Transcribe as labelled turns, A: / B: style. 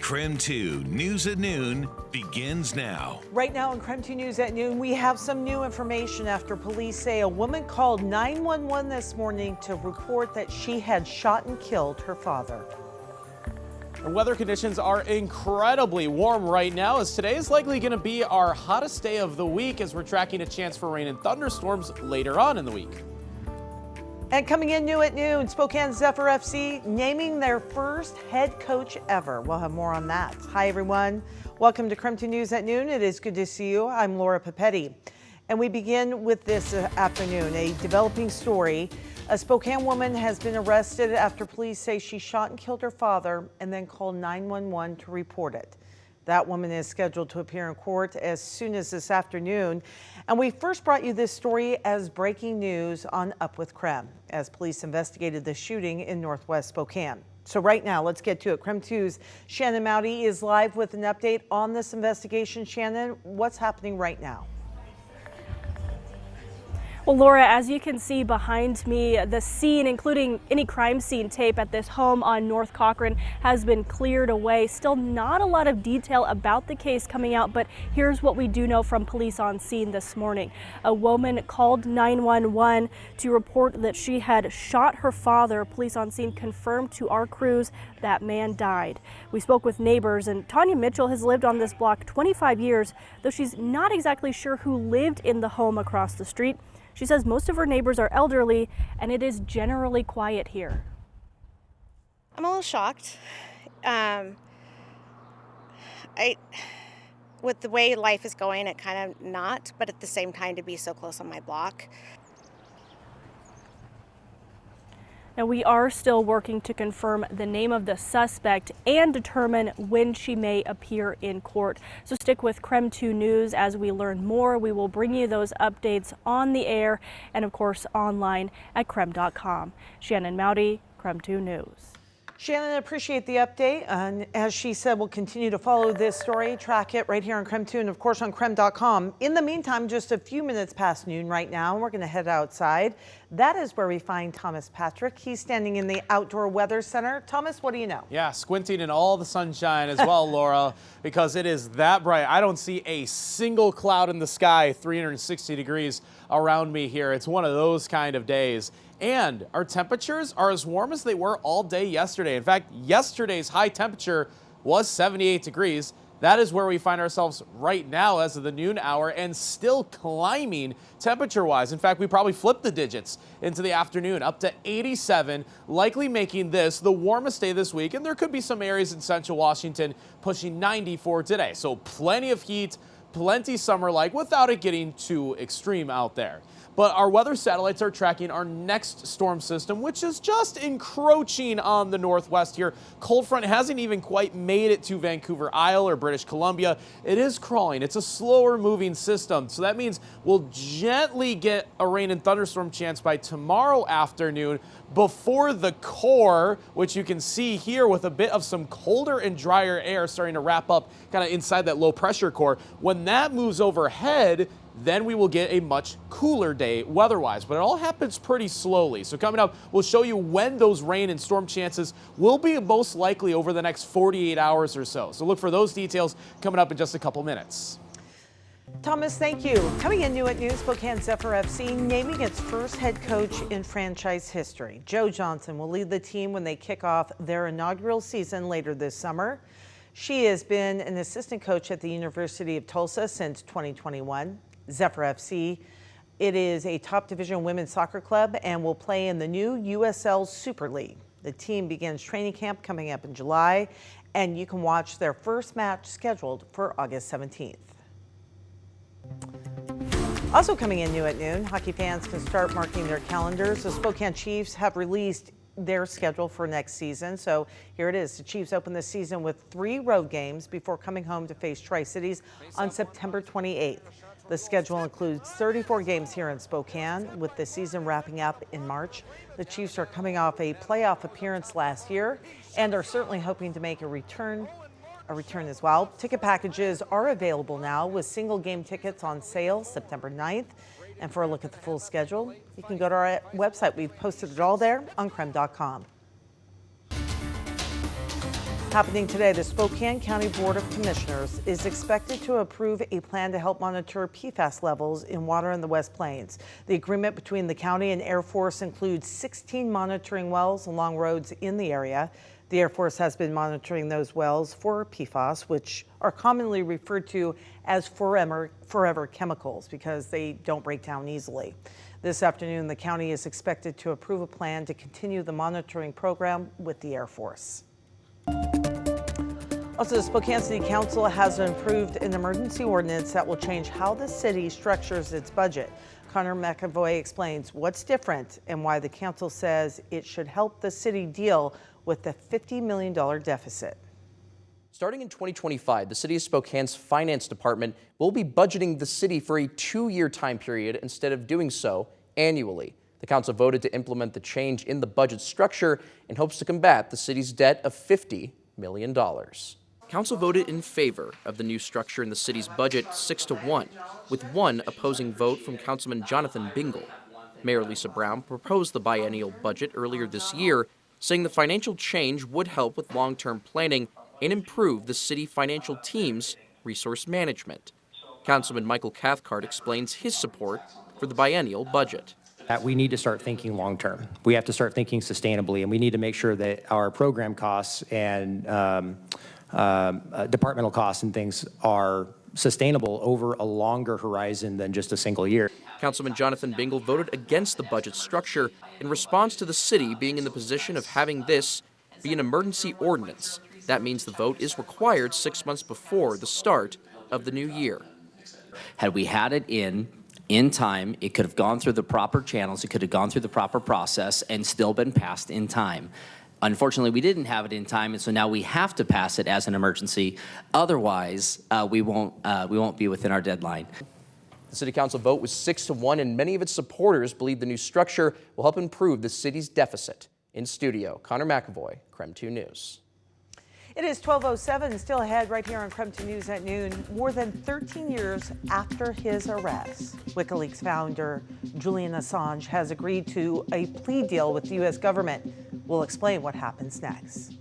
A: KREM 2 News at Noon begins now.
B: Right now in KREM 2 News at Noon, we have some new information after police say a woman called 911 this morning to report that she had shot and killed her father.
C: The weather conditions are incredibly warm right now, as today is likely going to be our hottest day of the week as we're tracking a chance for rain and thunderstorms later on in the week.
B: And coming in new at noon, Spokane Zephyr FC naming their first head coach ever. We'll have more on that. Hi, everyone. Welcome to KREM 2 News at Noon. It is good to see you. I'm Laura Papetti. And we begin with this afternoon, a developing story. A Spokane woman has been arrested after police say she shot and killed her father and then called 911 to report it. That woman is scheduled to appear in court as soon as this afternoon. And we first brought you this story as breaking news on Up with KREM as police investigated the shooting in Northwest Spokane. So right now, let's get to it. KREM 2's Shannon Mowdy is live with an update on this investigation. Shannon, what's happening right now?
D: Well, Laura, as you can see behind me, the scene, including any crime scene tape at this home on North Cochrane, has been cleared away. Still not a lot of detail about the case coming out, but here's what we do know from police on scene this morning. A woman called 911 to report that she had shot her father. Police on scene confirmed to our crews that man died. We spoke with neighbors, and Tanya Mitchell has lived on this block 25 years, though she's not exactly sure who lived in the home across the street. She says most of her neighbors are elderly and it is generally quiet here.
E: I'm a little shocked. With the way life is going, it kind of not, but at the same time to be so close on my block.
D: Now, we are still working to confirm the name of the suspect and determine when she may appear in court. So stick with KREM 2 News as we learn more. We will bring you those updates on the air and, of course, online at KREM.com. Shannon Mowdy, KREM 2 News.
B: Shannon, I appreciate the update. And as she said, we'll continue to follow this story, track it right here on KREM 2 and, of course, on KREM.com. In the meantime, just a few minutes past noon right now, we're going to head outside. That is where we find Thomas Patrick. He's standing in the Outdoor Weather Center. Thomas, what do you know?
C: Yeah, squinting in all the sunshine as well, Laura, because it is that bright. I don't see a single cloud in the sky, 360 degrees around me here. It's one of those kind of days. And our temperatures are as warm as they were all day yesterday. In fact, yesterday's high temperature was 78 degrees. That is where we find ourselves right now as of the noon hour and still climbing temperature-wise. In fact, we probably flipped the digits into the afternoon up to 87, likely making this the warmest day this week. And there could be some areas in central Washington pushing 90 for today. So plenty of heat, plenty summer-like without it getting too extreme out there. But our weather satellites are tracking our next storm system, which is just encroaching on the northwest here. Cold front hasn't even quite made it to Vancouver Isle or British Columbia. It is crawling. It's a slower moving system. So that means we'll gently get a rain and thunderstorm chance by tomorrow afternoon before the core, which you can see here with a bit of some colder and drier air starting to wrap up kind of inside that low pressure core. When that moves overhead, then we will get a much cooler day weather-wise, but it all happens pretty slowly. So coming up, we'll show you when those rain and storm chances will be most likely over the next 48 hours or so. So look for those details coming up in just a couple minutes.
B: Thomas, thank you. Coming in new at News, Spokane Zephyr FC naming its first head coach in franchise history. Joe Johnson will lead the team when they kick off their inaugural season later this summer. She has been an assistant coach at the University of Tulsa since 2021. Zephyr FC, it is a top division women's soccer club and will play in the new USL Super League. The team begins training camp coming up in July, and you can watch their first match scheduled for August 17th. Also coming in new at noon, hockey fans can start marking their calendars. The Spokane Chiefs have released their schedule for next season. So here it is. The Chiefs open the season with 3 road games before coming home to face Tri-Cities on September 28th. The schedule includes 34 games here in Spokane, with the season wrapping up in March. The Chiefs are coming off a playoff appearance last year and are certainly hoping to make a return as well. Ticket packages are available now with single game tickets on sale September 9th. And for a look at the full schedule, you can go to our website. We've posted it all there on KREM.com. Happening today, the Spokane County Board of Commissioners is expected to approve a plan to help monitor PFAS levels in water in the West Plains. The agreement between the county and Air Force includes 16 monitoring wells along roads in the area. The Air Force has been monitoring those wells for PFAS, which are commonly referred to as forever chemicals because they don't break down easily. This afternoon, the county is expected to approve a plan to continue the monitoring program with the Air Force. Also, the Spokane City Council has approved an emergency ordinance that will change how the city structures its budget. Connor McAvoy explains what's different and why the council says it should help the city deal with the $50 million deficit.
F: Starting in 2025, the City of Spokane's Finance Department will be budgeting the city for a 2-year time period instead of doing so annually. The council voted to implement the change in the budget structure and hopes to combat the city's debt of $50 million. Council voted in favor of the new structure in the city's budget 6-1, with one opposing vote from Councilman Jonathan Bingle. Mayor Lisa Brown proposed the biennial budget earlier this year, saying the financial change would help with long-term planning and improve the city financial team's resource management. Councilman Michael Cathcart explains his support for the biennial budget.
G: We need to start thinking long-term. We have to start thinking sustainably, and we need to make sure that our program costs and departmental costs and things are sustainable over a longer horizon than just a single year.
F: Councilman Jonathan Bingle voted against the budget structure in response to the city being in the position of having this be an emergency ordinance. That means the vote is required 6 months before the start of the new year.
H: Had we had it in time, it could have gone through the proper channels, it could have gone through the proper process and still been passed in time. Unfortunately, we didn't have it in time, and so now we have to pass it as an emergency. Otherwise, we won't be within our deadline.
F: The City Council vote was 6-1, and many of its supporters believe the new structure will help improve the city's deficit. In studio, Connor McAvoy, KREM 2 News.
B: It is 12:07, still ahead right here on KREM 2 News at noon. More than 13 years after his arrest, WikiLeaks founder Julian Assange has agreed to a plea deal with the U.S. government. We'll explain what happens next.